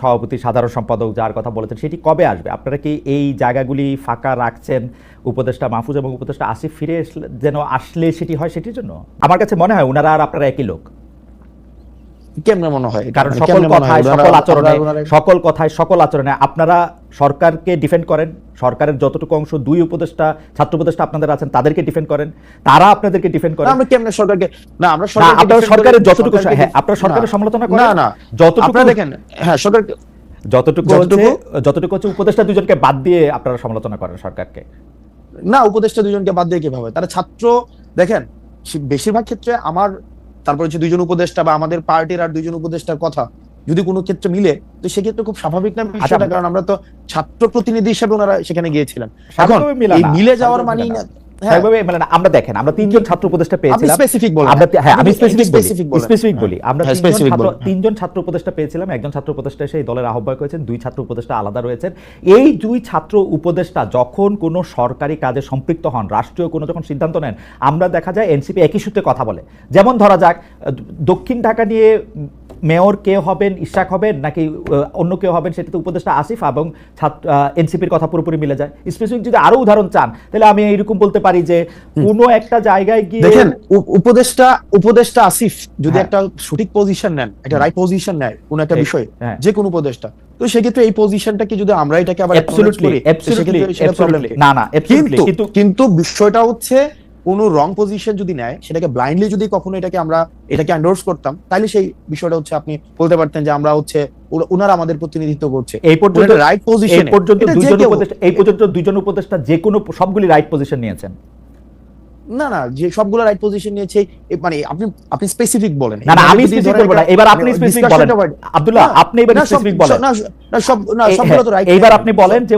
সভাপতি সাধারণ সম্পাদক যার কথা বলেছেন সেটি কবে আসবে? আপনারা কি এই জায়গাগুলি ফাঁকা রাখছেন উপদেষ্টা মাহফুজ এবং উপদেষ্টা আসিফ ফিরে যেন আসলে সেটি হয় সেটির জন্য? আমার কাছে মনে হয় ওনারা আর আপনারা একই লোক। কেমনে মনে হয়? কারণ সকল আচরণে আপনারা সরকারকে ডিফেন্ড করেন, সরকারের যতটুকু অংশ দুই উপদেষ্টা ছাত্র উপদেষ্টা আপনাদের আছেন তাদেরকে ডিফেন্ড করেন, তারা আপনাদেরকে ডিফেন্ড করেন। আমরা কেমনে সরকারকে না আমরা আপনারা সরকারের যতটুকু হ্যাঁ আপনারা সরকারের সমালোচনা করেন না যতটুকু দেখেন হ্যাঁ সরকার যতটুকু হচ্ছে উপদেষ্টা দুজনকে বাদ দিয়ে আপনারা সমালোচনা করেন সরকারকে। না উপদেষ্টা দুজনকে বাদ দিয়ে কিভাবে? তারা ছাত্র দেখেন বেশিরভাগ ক্ষেত্রে আমার তারপর হচ্ছে দুইজন উপদেষ্টা বা আমাদের পার্টির আর দুইজন উপদেষ্টার কথা যদি কোনো ক্ষেত্রে মিলে তো সেক্ষেত্রে খুব স্বাভাবিক না বিষয়টা, কারণ আমরা তো ছাত্র প্রতিনিধি হিসেবে ওনারা সেখানে গিয়েছিলেন। এখন এই মিলে যাওয়ার মানে না আমরা দেখেন আমরা তিনজন ছাত্র উপদেষ্টা পেয়েছিলাম। তিনজন ছাত্র উপদেষ্টা পেয়েছিলাম, একজন ছাত্র উপদেষ্টা এসে এই দলের আহ্বায়ক হয়েছেন, দুই ছাত্র উপদেষ্টা আলাদা রয়েছেন। এই দুই ছাত্র উপদেষ্টা যখন কোনো সরকারি কাজে সম্পৃক্ত হন, রাষ্ট্রীয় কোনো যখন সিদ্ধান্ত নেন, আমরা দেখা যায় এনসিপি একই সূত্রে কথা বলে। যেমন ধরা যাক দক্ষিণ ঢাকা নিয়ে মেয়র কে হবেন, ইশাক হবেন নাকি অন্য কেউ হবেন, সেটাতে উপদেষ্টা আসিফ এবং এনসিপির কথা পুরোপুরি মিলে যায়। স্পেসিফিক যদি আরো উদাহরণ চান তাহলে আমি এইরকম বলতে পারি যে কোনো একটা জায়গায় গিয়ে দেখেন উপদেষ্টা আসিফ যদি একটা সঠিক পজিশন নেন, একটা রাইট পজিশন নেয় কোন একটা বিষয়ে, যে কোন উপদেষ্টা, তো সেক্ষেত্রে এই পজিশনটাকে যদি আমরা এটাকে আবার কিন্তু বিষয়টা হচ্ছে কোন রং পজিশন যদি নেয় সেটাকে ব্লাইন্ডলি যদি কখনো এটাকে এন্ডোর্স করতাম, তাহলে সেই বিষয়টা হচ্ছে আপনি বলতে পারতেন যে আমরা হচ্ছে ওনারা আমাদের প্রতিনিধিত্ব করছে। এই পর্যন্ত রাইট পজিশন এই পর্যন্ত দুইজন উপদেষ্টা যে কোনো সবগুলি রাইট পজিশন নিয়েছেন। না যে সবগুলো রাইট পজিশন নিয়েছে মানে আপনি স্পেসিফিক বলেন। না আমি স্পেসিফিক বলবো না, এবার আপনি স্পেসিফিক বলেন আব্দুল্লাহ, আপনি এবার স্পেসিফিক বলেন। সবগুলো তো রাইট। এইবার আপনি বলেন যে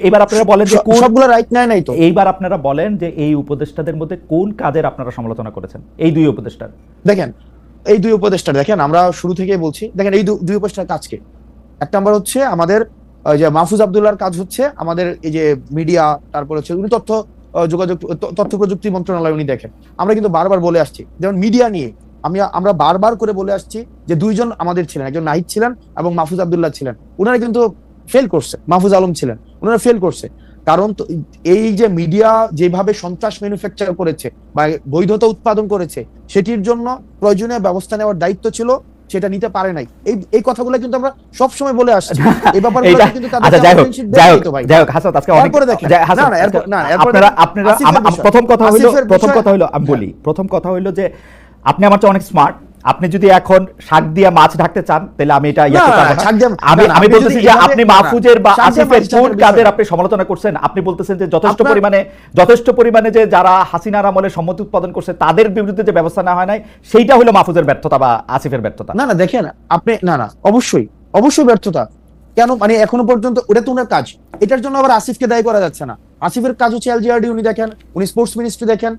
এইবার আপনারা বলেন যে সবগুলো রাইট নাই তো। এইবার আপনারা বলেন যে এই উপদেষ্টাদের মধ্যে কোন কাজের আপনারা সমালোচনা করেছেন? এই দুই উপদেষ্টার দেখেন আমরা শুরু থেকেই বলছি, দেখেন এই দুই উপদেষ্টার কাজকে এক নাম্বার হচ্ছে আমাদের যে মাহফুজ আব্দুল্লাহর কাজ হচ্ছে আমাদের এই যে মিডিয়া, তারপর হচ্ছে উনি তথ্য প্রযুক্তি মন্ত্রণালয় উনি দেখেন। আমরা কিন্তু বারবার বলে আসছি যেমন মিডিয়া নিয়ে আমরা বারবার করে বলে আসছি যে দুইজন আমাদের ছিলেন, একজন নাহিদ ছিলেন এবং মাহফুজ আব্দুল্লাহ ছিলেন, ওনারা কিন্তু ফেল করছে। মাহফুজ আলম ছিলেন, ওনারা ফেল করছে। কারণ এই যে মিডিয়া যেভাবে সন্ত্রাস ম্যানুফ্যাকচার করেছে বা বৈধতা উৎপাদন করেছে, সেটির জন্য প্রয়োজনীয় ব্যবস্থা নেওয়ার দায়িত্ব ছিল, সেটা নিতে পারে নাই। এই কথাগুলো কিন্তু আমরা সব সময় বলে আসছি। এই ব্যাপারগুলো কিন্তু প্রথম কথা হইলো যে আপনি আমার চেয়ে অনেক স্মার্ট। আপনি যদি এখন শাক দিয়ে মাছ ঢাকতে চান তাহলে আমি এটা আমি বলতেছি যে আপনি মাহফুজের বা আসিফের কোন কাজের আপনি সমালোচনা করছেন? আপনি বলতেছেন যে যথেষ্ট পরিমাণে যে যারা হাসিনার আমলে সম্মতি উৎপাদন করছে তাদের বিরুদ্ধে যে ব্যবস্থা নেওয়া হয় নাই, সেইটা হলো মাহফুজের ব্যর্থতা বা আসিফের ব্যর্থতা। না দেখেন আপনি অবশ্যই ব্যর্থতা কেন, মানে এখনো পর্যন্ত ওটা তো ওনার কাজ, এটার জন্য আবার আসিফকে দায়ী করা যাচ্ছে না। আসিফের কাজ হচ্ছে এলজিআরডি উনি দেখেন, উনি স্পোর্টস মিনিস্ট্রি দেখেন,